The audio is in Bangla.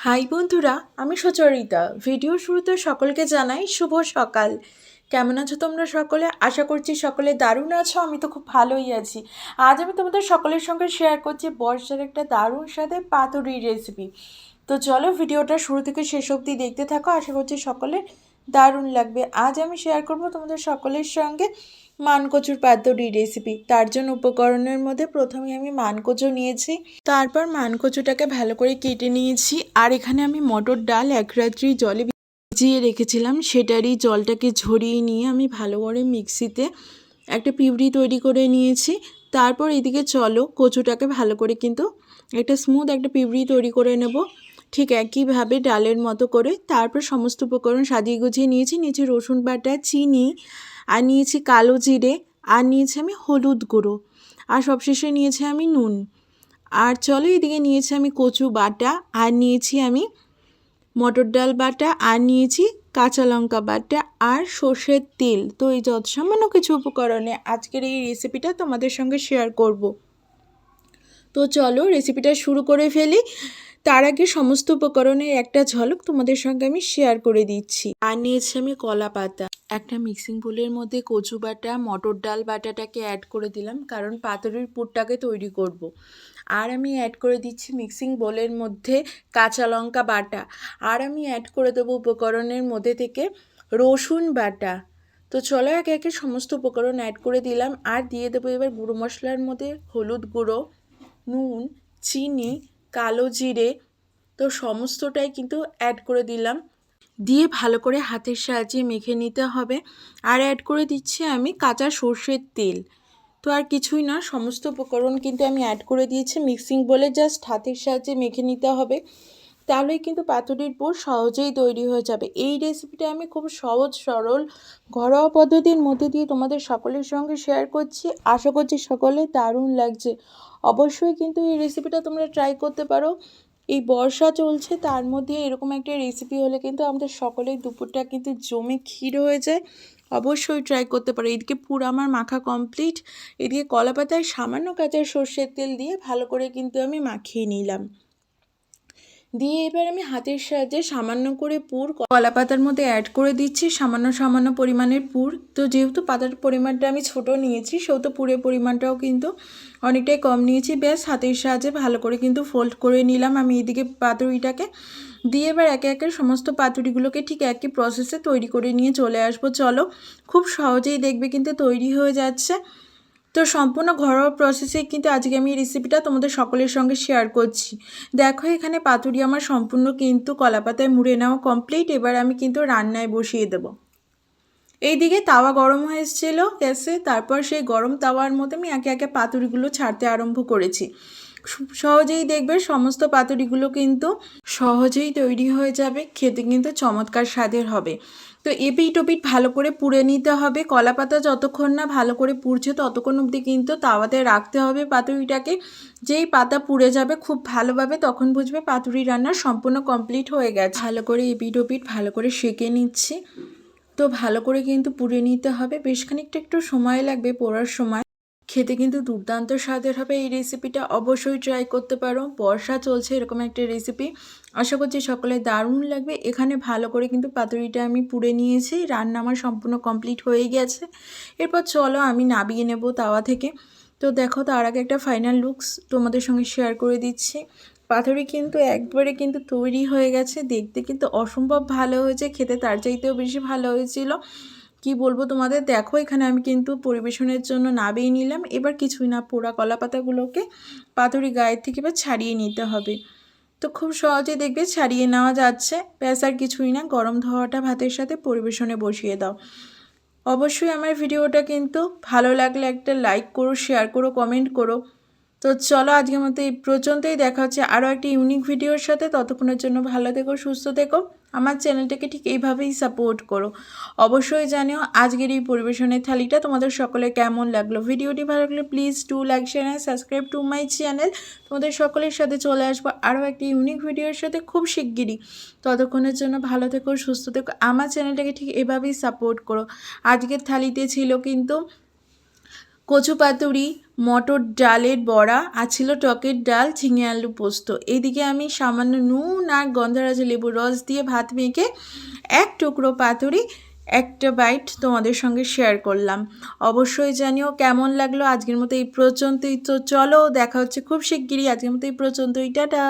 হাই বন্ধুরা, আমি সুচরিতা। ভিডিও শুরুতে সকলকে জানাই শুভ সকাল। কেমন আছো তোমরা সকলে? আশা করছি সকলে দারুণ আছো। আমি তো খুব ভালোই আছি। আজ আমি তোমাদের সকলের সঙ্গে শেয়ার করছি বর্ষার একটা দারুণ স্বাদে পাতুরির রেসিপি। তো চলো ভিডিওটা শুরু থেকে শেষ অবধি দেখতে থাকো। আশা করছি সকলের দারুণ লাগবে। আজ আমি শেয়ার করব তোমাদের সকলের সঙ্গে মানকচুর পাতুরি রেসিপি। তার জন্য উপকরণের মধ্যে প্রথমে আমি মানকচু নিয়েছি, তারপর মানকচুটাকে ভালো করে কেটে নিয়েছি। আর এখানে আমি মটর ডাল এক রাত্রি জলে ভিজিয়ে রেখেছিলাম, সেটারই জলটাকে ঝরিয়ে নিয়ে আমি ভালো করে মিক্সিতে একটা পিউরি তৈরি করে নিয়েছি। তারপর এদিকে চলো কচুটাকে ভালো করে কিন্তু একটা স্মুথ একটা পিউরি তৈরি করে নেব, ঠিক একইভাবে ডালের মতো করে। তারপর সমস্ত উপকরণ সাজিয়ে গুছিয়ে নিয়েছি রসুন বাটা, চিনি, আর নিয়েছি কালো জিরে, আর নিয়েছি আমি হলুদ গুঁড়ো, আর সবশেষে নিয়েছি আমি নুন। আর চলো এদিকে নিয়েছি আমি কচু বাটা, আর নিয়েছি আমি মটর ডাল বাটা, আর নিয়েছি কাঁচা লঙ্কা বাটা, আর সর্ষের তেল। তো এই যৎসামান্য কিছু উপকরণে আজকের এই রেসিপিটা তোমাদের সঙ্গে শেয়ার করব। তো চলো রেসিপিটা শুরু করে ফেলি। তার আগে সমস্ত উপকরণের একটা ঝলক তোমাদের সঙ্গে আমি শেয়ার করে দিচ্ছি। আর নিয়েছি আমি কলা পাতা। একটা মিক্সিং বোলের মধ্যে কচু বাটা, মটর ডাল বাটাটাকে অ্যাড করে দিলাম, কারণ পাতুরির পুরটাকে তৈরি করব। আর আমি অ্যাড করে দিচ্ছি মিক্সিং বোলের মধ্যে কাঁচা লঙ্কা বাটা। আর আমি অ্যাড করে দেবো উপকরণের মধ্যে থেকে রসুন বাটা। তো চলো একে একে সমস্ত উপকরণ অ্যাড করে দিলাম। আর দিয়ে দেবো এবার গুঁড়ো মশলার মধ্যে হলুদ গুঁড়ো, নুন, চিনি, কালো জিরে। তো সমস্তটাই কিন্তু অ্যাড করে দিলাম, দিয়ে ভালো করে হাতের সাহায্যে মেখে নিতে হবে। আর অ্যাড করে দিচ্ছি আমি কাঁচা সর্ষের তেল। তো আর কিছুই না, সমস্ত উপকরণ কিন্তু আমি অ্যাড করে দিয়েছি মিক্সিং বলে, জাস্ট হাতের সাহায্যে মেখে নিতে হবে। তাহলেই কিন্তু পাতুরির পুর সহজেই তৈরি হয়ে যাবে। এই রেসিপিটা আমি খুব সহজ সরল ঘরোয়া পদ্ধতির মধ্যে দিয়ে তোমাদের সকলের সঙ্গে শেয়ার করছি। আশা করছি সকলে দারুণ লাগছে। অবশ্যই কিন্তু এই রেসিপিটা তোমরা ট্রাই করতে পারো। এই বর্ষা চলছে, তার মধ্যে এরকম একটা রেসিপি হলে কিন্তু আমাদের সকলের দুপুরটা কিন্তু জমে ক্ষীর হয়ে যায়। অবশ্যই ট্রাই করতে পারো। এদিকে পুর আমার মাখা কমপ্লিট। এদিকে কলা পাতায় সামান্য কাঁচা সর্ষের তেল দিয়ে ভালো করে কিন্তু আমি মাখিয়ে নিলাম। দিয়ে এবার আমি হাতের সাহায্যে সামান্য করে পুর কলা পাতার মধ্যে অ্যাড করে দিচ্ছি, সামান্য পরিমাণের পুর। তো যেহেতু পাতার পরিমাণটা আমি ছোট নিয়েছি, সেহেতু পুরের পরিমাণটাও কিন্তু অনেকটাই কম নিয়েছি। ব্যাস হাতের সাহায্যে ভালো করে কিন্তু ফোল্ড করে নিলাম আমি এদিকে পাতুরিটাকে। দিয়ে এবার একে একে সমস্ত পাতুরিগুলোকে ঠিক একই প্রসেসে তৈরি করে নিয়ে চলে আসবো। চলো, খুব সহজেই দেখবে কিন্তু তৈরি হয়ে যাচ্ছে। তো সম্পূর্ণ ঘরোয়া প্রসেসে কিন্তু আজকে আমি এই রেসিপিটা তোমাদের সকলের সঙ্গে শেয়ার করছি। দেখো এখানে পাতুরি আমার সম্পূর্ণ কিন্তু কলাপাতায় মুড়ে নেওয়া কমপ্লিট। এবার আমি কিন্তু রান্নায় বসিয়ে দেব। এইদিকে তাওয়া গরম হয়ে এসেছিল গ্যাসে, তারপর সেই গরম তাওয়ার মধ্যে আমি একে একে পাতুরিগুলো ছাড়তে আরম্ভ করেছি। সহজেই দেখবে সমস্ত পাতুরিগুলো কিন্তু সহজেই তৈরি হয়ে যাবে, খেতে কিন্তু চমৎকার স্বাদের হবে। তো এপিট ওপিট ভালো করে পুড়ে নিতে হবে। কলা পাতা যতক্ষণ না ভালো করে পুড়ছে ততক্ষণ অবধি কিন্তু তাওয়াতে রাখতে হবে পাতুরিটাকে। যেই পাতা পুড়ে যাবে খুব ভালোভাবে, তখন বুঝবে পাতুরি রান্না সম্পূর্ণ কমপ্লিট হয়ে গেছে। ভালো করে এপিট ওপিট ভালো করে সেঁকে নিচ্ছি। তো ভালো করে কিন্তু পুড়ে নিতে হবে, বেশ খানিকটা একটু সময় লাগবে পোড়ার সময়। খেতে কিন্তু দুর্দান্ত স্বাদের হবে এই রেসিপিটা। অবশ্যই ট্রাই করতে পারো। বর্ষা চলছে, এরকম একটা রেসিপি আশা করছি সকলে দারুণ লাগবে। এখানে ভালো করে কিন্তু পাতুরিটা আমি পুড়ে নিয়েছি। রান্না আমার সম্পূর্ণ কমপ্লিট হয়ে গেছে। এরপর চলো আমি নামিয়ে নেব তাওয়া থেকে। তো দেখো তার আগে একটা ফাইনাল লুকস তোমাদের সঙ্গে শেয়ার করে দিচ্ছি। পাতুরি কিন্তু একবারে কিন্তু তৈরি হয়ে গেছে। দেখতে কিন্তু অসম্ভব ভালো হয়েছে, খেতে তার চাইতেও বেশি ভালো হয়েছিল। কি বলবো তোমাদের, দেখো এখানে আমি কিন্তু পরিবেশনের জন্য নামিয়ে নিলাম। এবার কিছুই না, পোড়া কলা পাতাগুলোকে পাতুরি গায়ের থেকে এবার ছাড়িয়ে নিতে হবে। তো খুব সহজে দেখবে ছাড়িয়ে নেওয়া যাচ্ছে। ব্যাস আর কিছুই না, গরম ধোয়াটা ভাতের সাথে পরিবেশনে বসিয়ে দাও। অবশ্যই আমার ভিডিওটা কিন্তু ভালো লাগলে একটা লাইক করো, শেয়ার করো, কমেন্ট করো। তো চলো আজকের মতো এই পর্যন্তই। দেখা হচ্ছে আরও একটি ইউনিক ভিডিওর সাথে। ততক্ষণের জন্য ভালো থেকো, সুস্থ থেকো। আমার চ্যানেলটাকে ঠিক এইভাবেই সাপোর্ট করো। অবশ্যই জানিও আজকের এই পরিবেশনের থালিটা তোমাদের সকলে কেমন লাগলো। ভিডিওটি ভালো লাগলে please do like, share and subscribe to my channel. তোমাদের সকলের সাথে চলে আসবো আরও একটি ইউনিক ভিডিওর সাথে খুব শিগগিরই। ততক্ষণের জন্য ভালো থেকো, সুস্থ থেকো। আমার চ্যানেলটাকে ঠিক এভাবেই সাপোর্ট করো। আজকের থালিতে ছিল কিন্তু কচু পাতুরি, মটর ডালের বড়া, আর ছিল টকের ডাল, ঝিঙে আলু পোস্ত। এইদিকে আমি সামান্য নুন আর গন্ধরাজ লেবুর রস দিয়ে ভাত মেখে এক টুকরো পাতুরি একটা বাইট তোমাদের সঙ্গে শেয়ার করলাম। অবশ্যই জানিও কেমন লাগলো। আজকের মতো এই পর্যন্তই। তো চলো, দেখা হচ্ছে খুব শিগগিরই। আজকের মতো এই পর্যন্তই, টাটা।